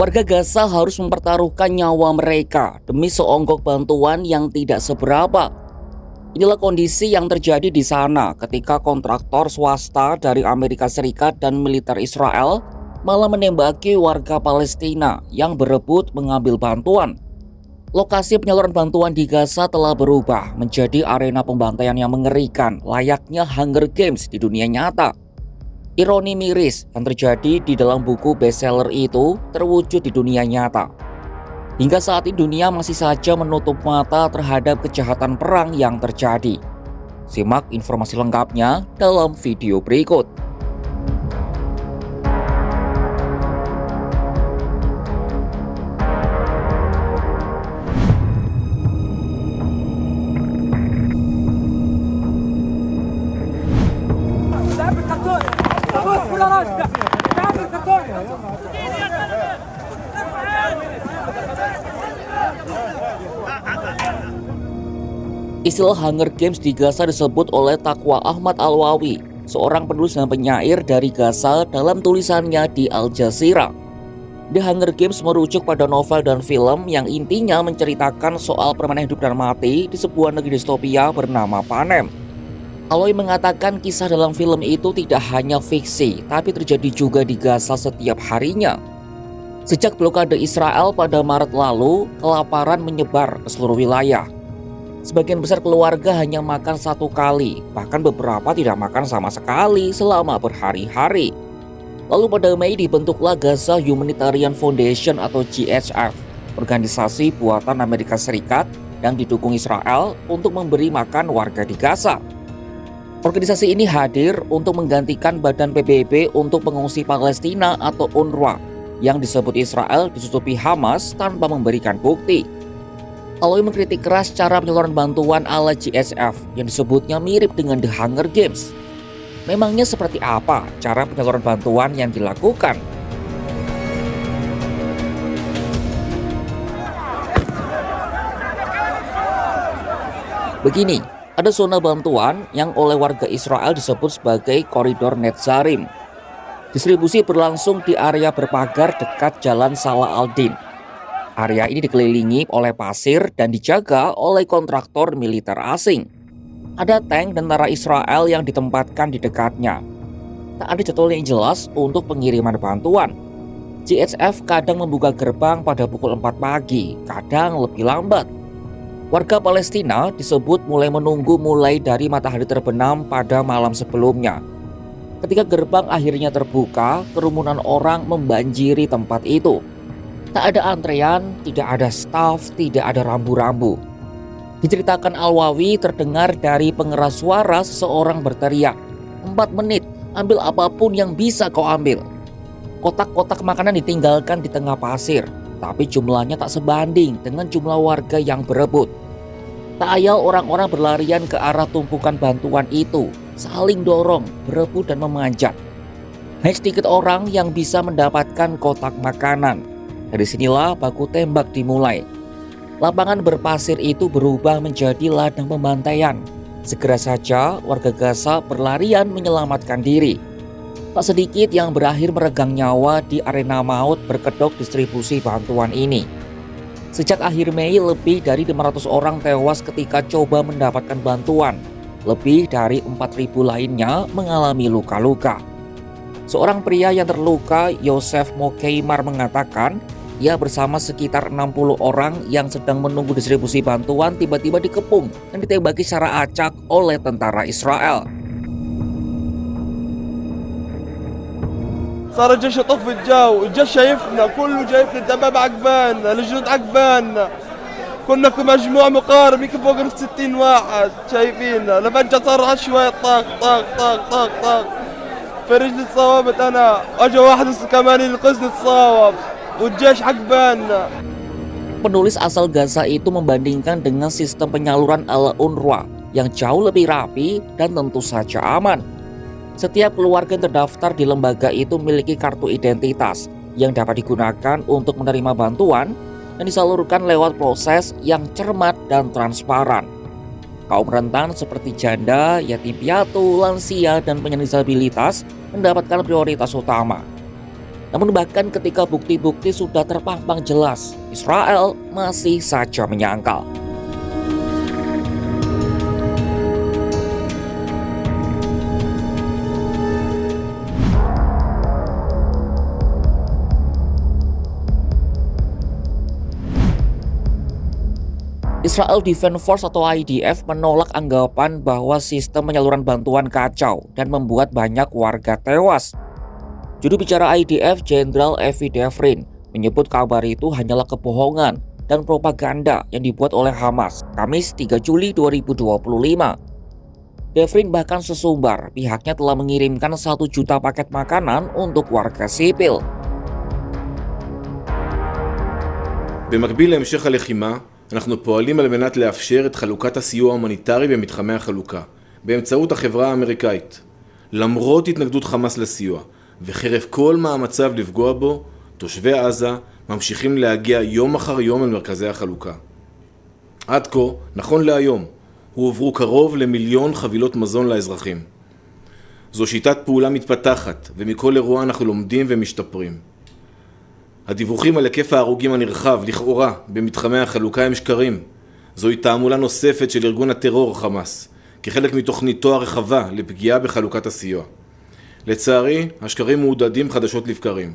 Warga Gaza harus mempertaruhkan nyawa mereka demi seonggok bantuan yang tidak seberapa. Inilah kondisi yang terjadi di sana ketika kontraktor swasta dari Amerika Serikat dan militer Israel malah menembaki warga Palestina yang berebut mengambil bantuan. Lokasi penyaluran bantuan di Gaza telah berubah menjadi arena pembantaian yang mengerikan, layaknya Hunger Games di dunia nyata. Ironi miris yang terjadi di dalam buku bestseller itu terwujud di dunia nyata. Hingga saat ini dunia masih saja menutup mata terhadap kejahatan perang yang terjadi. Simak informasi lengkapnya dalam video berikut. Istilah Hunger Games di Gaza disebut oleh Taqwa Ahmad Alwawi, seorang penulis dan penyair dari Gaza dalam tulisannya di Al Jazeera. The Hunger Games merujuk pada novel dan film yang intinya menceritakan soal permainan hidup dan mati di sebuah negeri distopia bernama Panem. Alwawi mengatakan kisah dalam film itu tidak hanya fiksi, tapi terjadi juga di Gaza setiap harinya. Sejak blokade Israel pada Maret lalu, kelaparan menyebar ke seluruh wilayah. Sebagian besar keluarga hanya makan satu kali, bahkan beberapa tidak makan sama sekali selama berhari-hari. Lalu pada Mei dibentuklah Gaza Humanitarian Foundation atau GHF, organisasi buatan Amerika Serikat yang didukung Israel untuk memberi makan warga di Gaza. Organisasi ini hadir untuk menggantikan Badan PBB untuk Pengungsi Palestina atau UNRWA yang disebut Israel ditutupi Hamas tanpa memberikan bukti. Alwawi mengkritik keras cara penyaluran bantuan ala GHF yang disebutnya mirip dengan The Hunger Games. Memangnya seperti apa cara penyaluran bantuan yang dilakukan? Begini, ada zona bantuan yang oleh warga Israel disebut sebagai koridor Netzarim. Distribusi berlangsung di area berpagar dekat Jalan Salah al-Din. Area ini dikelilingi oleh pasir dan dijaga oleh kontraktor militer asing. Ada tank tentara Israel yang ditempatkan di dekatnya. Tak ada jadwal yang jelas untuk pengiriman bantuan. GHF kadang membuka gerbang pada pukul 4 pagi, kadang lebih lambat. Warga Palestina disebut mulai menunggu mulai dari matahari terbenam pada malam sebelumnya. Ketika gerbang akhirnya terbuka, kerumunan orang membanjiri tempat itu. Tak ada antrean, tidak ada staf, tidak ada rambu-rambu. Diceritakan Alwawi terdengar dari pengeras suara seseorang berteriak, 4 menit, ambil apapun yang bisa kau ambil. Kotak-kotak makanan ditinggalkan di tengah pasir, tapi jumlahnya tak sebanding dengan jumlah warga yang berebut. Tak ayal orang-orang berlarian ke arah tumpukan bantuan itu, saling dorong, berebut dan memanjat. Hanya sedikit orang yang bisa mendapatkan kotak makanan. Dari sinilah baku tembak dimulai. Lapangan berpasir itu berubah menjadi ladang pembantaian. Segera saja warga Gaza berlarian menyelamatkan diri. Tak sedikit yang berakhir meregang nyawa di arena maut berkedok distribusi bantuan ini. Sejak akhir Mei, lebih dari 500 orang tewas ketika coba mendapatkan bantuan. Lebih dari 4.000 lainnya mengalami luka-luka. Seorang pria yang terluka, Yosef Mokeimar, mengatakan ia bersama sekitar 60 orang yang sedang menunggu distribusi bantuan tiba-tiba dikepung dan ditembaki secara acak oleh tentara Israel. صار الجيش يطف الجو، الجيش شايفنا كله شايفنا الدباب عجبانا، الجنود عجبانا، كنا كمجموع مقارب يمكن فوق 60 واحد شايفينا، لفجأة صار شوية طاق طاق طاق طاق طاق في رجلي تصاوبت أنا، أجا واحد كمان ينقذني تصاوب والجيش عجبانا. Penulis asal Gaza itu membandingkan dengan sistem penyaluran ala UNRWA yang jauh lebih rapi dan tentu saja aman. Setiap keluarga yang terdaftar di lembaga itu memiliki kartu identitas yang dapat digunakan untuk menerima bantuan dan disalurkan lewat proses yang cermat dan transparan. Kaum rentan seperti janda, yatim piatu, lansia, dan penyandang disabilitas mendapatkan prioritas utama. Namun bahkan ketika bukti-bukti sudah terpampang jelas, Israel masih saja menyangkal. Israel Defense Force atau IDF menolak anggapan bahwa sistem penyaluran bantuan kacau dan membuat banyak warga tewas. Juru bicara IDF, Jenderal Evi Devrin, menyebut kabar itu hanyalah kebohongan dan propaganda yang dibuat oleh Hamas, Kamis 3 Juli 2025. Devrin bahkan sesumbar pihaknya telah mengirimkan 1 juta paket makanan untuk warga sipil. במקביל להמשך הלחימה, אנחנו פועלים על מנת לאפשר את חלוקת הסיוע ההומניטרי במתחמי החלוקה, באמצעות החברה האמריקאית. למרות התנגדות חמאס לסיוע, וחרף כל מאמציו לפגוע בו, תושבי עזה ממשיכים להגיע יום אחר יום אל מרכזי החלוקה. עד כה, נכון להיום, הועברו קרוב ל1,000,000 חבילות מזון לאזרחים. זו שיטת פעולה מתפתחת, ומכל אירוע אנחנו לומדים ומשתפרים. הדיווחים על היקף ההרוגים הנרחב, לכאורה, במתחמי החלוקה הם שקרים. זוהי תעמולה נוספת של ארגון הטרור חמאס, כחלק מתוכניתו הרחבה לפגיעה בחלוקת הסיוע. לצערי, השקרים מעודדים חדשות לבקרים.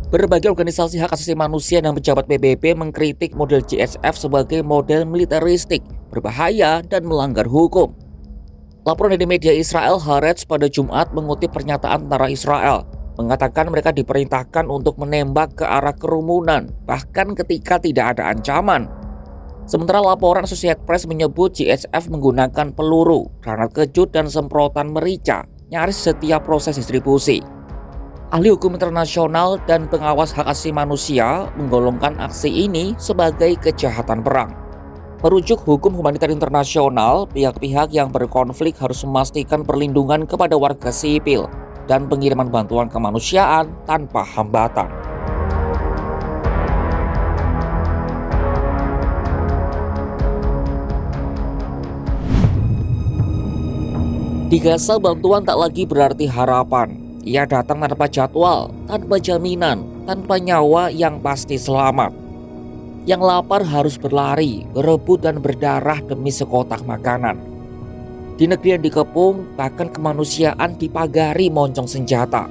Berbagai organisasi hak asasi manusia dan pejabat PBB mengkritik model JSF sebagai model militeristik, berbahaya, dan melanggar hukum. Laporan dari media Israel Haaretz pada Jumat mengutip pernyataan tentara Israel, mengatakan mereka diperintahkan untuk menembak ke arah kerumunan, bahkan ketika tidak ada ancaman. Sementara laporan Associated Press menyebut JSF menggunakan peluru, granat kejut, dan semprotan merica nyaris setiap proses distribusi. Ahli hukum internasional dan pengawas hak asasi manusia menggolongkan aksi ini sebagai kejahatan perang. Merujuk hukum humanitar internasional, pihak-pihak yang berkonflik harus memastikan perlindungan kepada warga sipil dan pengiriman bantuan kemanusiaan tanpa hambatan. Di Gaza, bantuan tak lagi berarti harapan. Ia datang tanpa jadwal, tanpa jaminan, tanpa nyawa yang pasti selamat. Yang lapar harus berlari, berebut, dan berdarah demi sekotak makanan. Di negeri yang dikepung, bahkan kemanusiaan dipagari moncong senjata.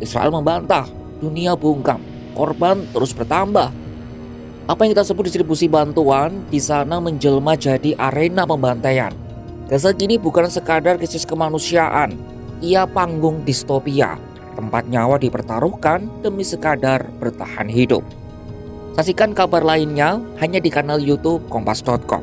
Israel membantah, dunia bungkam, korban terus bertambah. Apa yang kita sebut distribusi bantuan di sana menjelma jadi arena pembantaian. Gaza kini bukan sekadar krisis kemanusiaan, ia panggung distopia, tempat nyawa dipertaruhkan demi sekadar bertahan hidup. Saksikan kabar lainnya hanya di kanal YouTube Kompas.com.